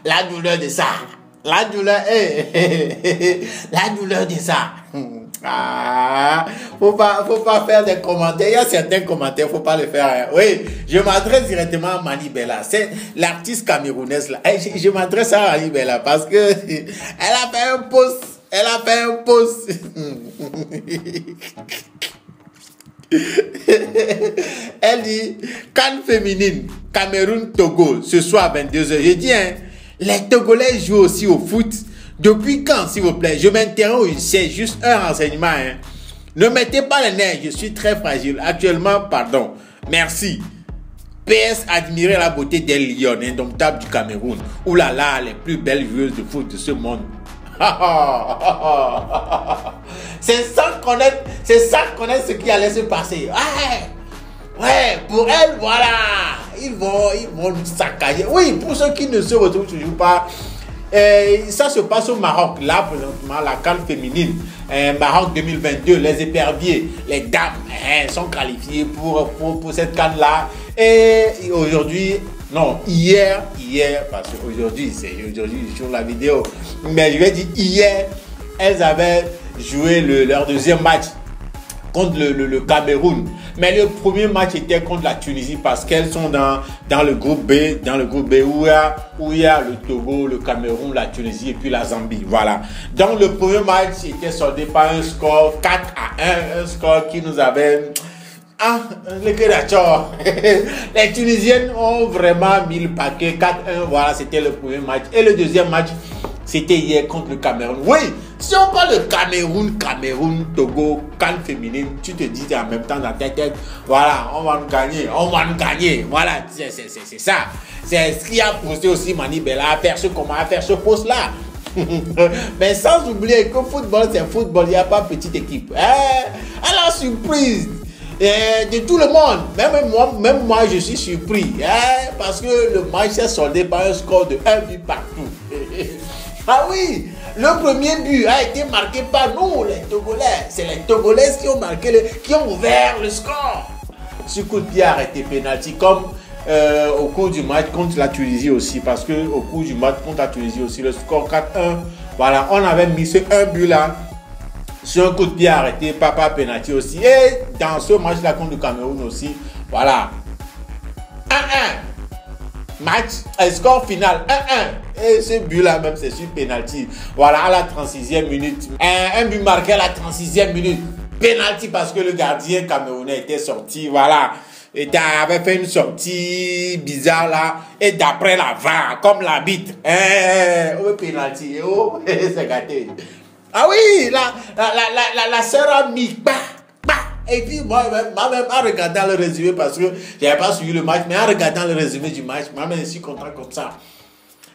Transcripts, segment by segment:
La douleur de ça. La douleur, la douleur de ça. Ah, faut pas faire des commentaires. Il y a certains commentaires, faut pas les faire. Hein. Oui, je m'adresse directement à Mani Bella. C'est l'artiste camerounaise là. Je m'adresse à Mani Bella parce que elle a fait un post. Elle a fait un post. Elle dit CAN féminine, Cameroun-Togo, ce soir à 22h. J'ai dit, hein, les Togolais jouent aussi au foot. Depuis quand, s'il vous plaît? Je m'interromps, c'est juste un renseignement. Hein. Ne mettez pas les nerfs, je suis très fragile. Actuellement, pardon. Merci. PS, admirez la beauté des lions indomptables du Cameroun. Ouh là là, les plus belles joueuses de foot de ce monde. C'est sans connaître ce qui allait se passer. Ouais, pour elle, voilà. Ils vont nous saccager. Oui, pour ceux qui ne se retrouvent toujours pas. Ça se passe au Maroc, là présentement, la CAN féminine, Maroc 2022, les éperviers, les dames sont qualifiées pour cette CAN là. Et aujourd'hui, non, hier, parce qu'aujourd'hui, sur la vidéo, mais je vais dire hier, elles avaient joué leur deuxième match contre le Cameroun. Mais le premier match était contre la Tunisie parce qu'elles sont dans le groupe B, où il y a le Togo, le Cameroun, la Tunisie et puis la Zambie. Voilà. Donc le premier match était soldé par un score 4-1, un score qui nous avait... les Tunisiennes ont vraiment mis le paquet 4-1. Voilà, c'était le premier match. Et le deuxième match, c'était hier contre le Cameroun. Oui, si on parle de Cameroun, Togo, CAN féminine, tu te dis en même temps dans ta tête, voilà, on va nous gagner. Voilà, c'est ça. C'est ce qui a poussé aussi Mani Bella à faire ce poste-là. Mais sans oublier que football, c'est football, il n'y a pas petite équipe. À la surprise de tout le monde, même moi je suis surpris, parce que le match s'est soldé par un score de 1 but partout. Ah oui, le premier but a été marqué par nous, les Togolais. C'est les Togolais qui ont qui ont ouvert le score. Ce coup de pied arrêté, penalty, comme au cours du match contre la Tunisie aussi, parce que au cours du match contre la Tunisie aussi, le score 4-1, voilà, on avait mis ce un but là sur un coup de pied arrêté, papa penalty aussi. Et dans ce match là contre le Cameroun aussi, voilà, 1-1. Match, score final 1-1. Et ce but là même c'est sur penalty. Voilà, à la 36e minute. Un but marqué à la 36e minute. Penalty parce que le gardien camerounais était sorti. Voilà. Et avait fait une sortie bizarre là. Et d'après la VAR, comme l'arbitre. Oh, penalty. Oh, c'est gâté. Ah oui, la sœur a mis. Et puis moi-même, en regardant le résumé, parce que je n'avais pas suivi le match, mais en regardant le résumé du match, moi-même, je suis content comme ça.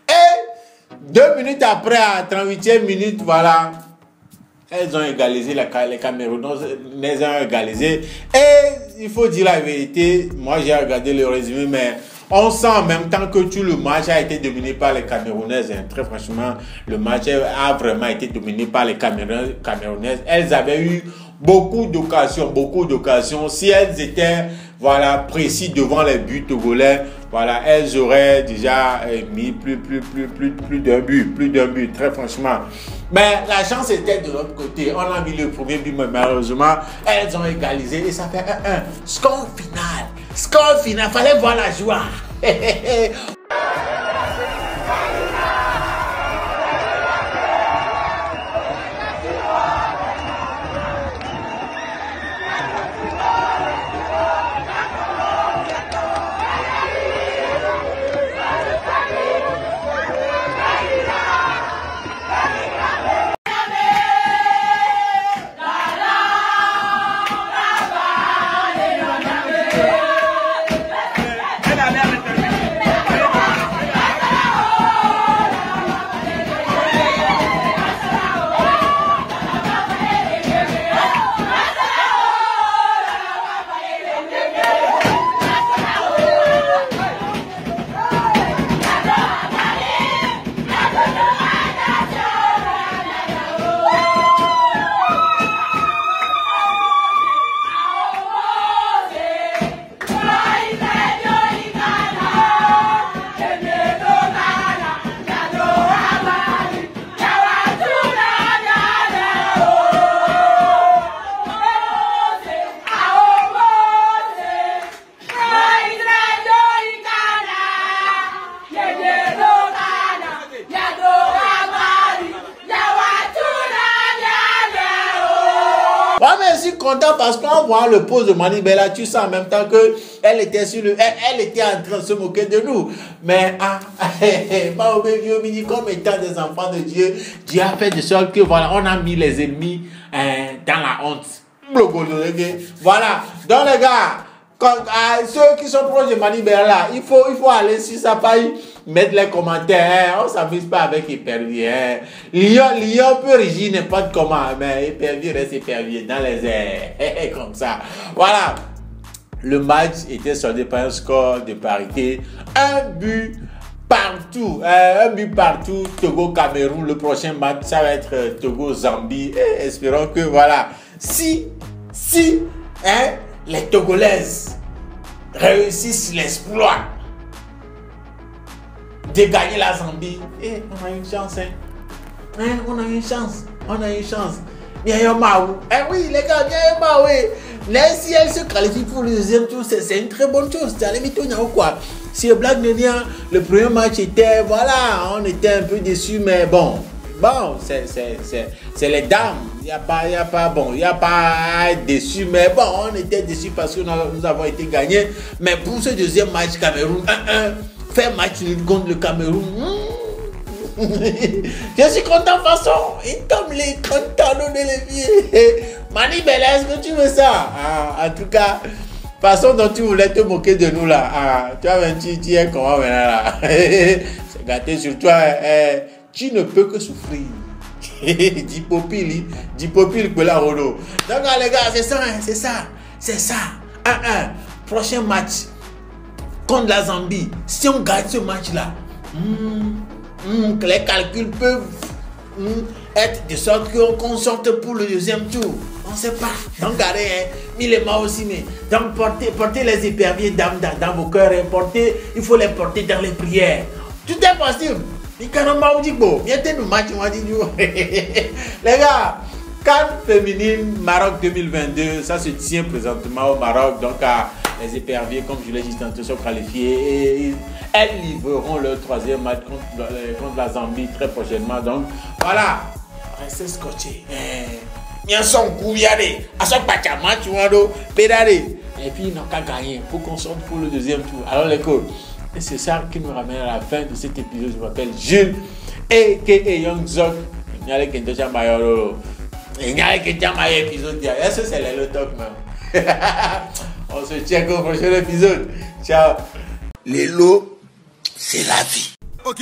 Et 2 minutes après, à 38e minute, voilà, elles ont égalisé, les Camerounaises ont égalisé. Et il faut dire la vérité, moi j'ai regardé le résumé, mais on sent en même temps que tout le match a été dominé par les Camerounaises. Très franchement, le match a vraiment été dominé par les Camerounaises. Elles avaient eu beaucoup d'occasions. Si elles étaient, voilà, précises devant les buts togolais, voilà, elles auraient déjà mis plus d'un but, très franchement. Mais la chance était de l'autre côté. On a mis le premier but, mais malheureusement, elles ont égalisé et ça fait 1-1. Score final, fallait voir la joie. content parce qu'en voyant le pose de Mani Bella, tu sens en même temps que elle était elle était en train de se moquer de nous. Mais comme étant des enfants de Dieu, Dieu a fait de sorte que voilà, on a mis les ennemis dans la honte. Voilà. Donc les gars, ceux qui sont proches de Mani Bella, il faut aller sur sa page, mettre les commentaires. On ne s'amuse pas avec Épervier. Lyon peut régir n'importe comment, mais Épervier reste Épervier dans les airs. Comme ça. Voilà. Le match était soldé par un score de parité. Un but partout. Togo-Cameroun. Le prochain match, ça va être Togo-Zambie. Espérons que, voilà. Si les Togolaises réussissent l'exploit de gagner la Zambie, on a une chance. On a une chance. Oui, les gars, mais si elle se qualifie pour le deuxième tour, c'est une très bonne chose. Quoi. Si le Black Nenia, le premier match était, voilà, on était un peu déçus, mais bon, c'est les dames. Il n'y a pas à être déçu, mais bon, on était déçus parce que nous avons été gagnés. Mais pour ce deuxième match, Cameroun 1-1, faire match contre le Cameroun. Je suis content façon. Il tombe les cantalons de l'évier. Mani Bella, est-ce que tu veux ça? En tout cas, façon dont tu voulais te moquer de nous là. Tu es comment maintenant là? C'est gâté sur toi. Tu ne peux que souffrir. Dipopil pour la Rolo. Donc les gars, c'est ça. 1-1. Prochain match contre la Zambie. Si on gagne ce match là, les calculs peuvent être de sorte qu'on sorte pour le deuxième tour. On ne sait pas. Donc regardez, Milema aussi, mais donc portez les éperviers dans vos cœurs. Il faut les porter dans les prières. Tout est possible. Les gars, CAN féminine Maroc 2022, ça se tient présentement au Maroc. Donc les éperviers, comme je l'ai dit tantôt, sont qualifiés et elles livreront leur troisième match contre la Zambie très prochainement. Donc voilà, restez scotchés. Et puis ils n'ont qu'à gagner pour qu'on sorte pour le deuxième tour. Alors les coachs, et c'est ça qui nous ramène à la fin de cet épisode. Je m'appelle Jules a.k.a. Young Zok. Il y a les épisode. Est-ce que c'est le talk même? On se tient au prochain épisode. Ciao. Les lots, c'est la vie. Ok.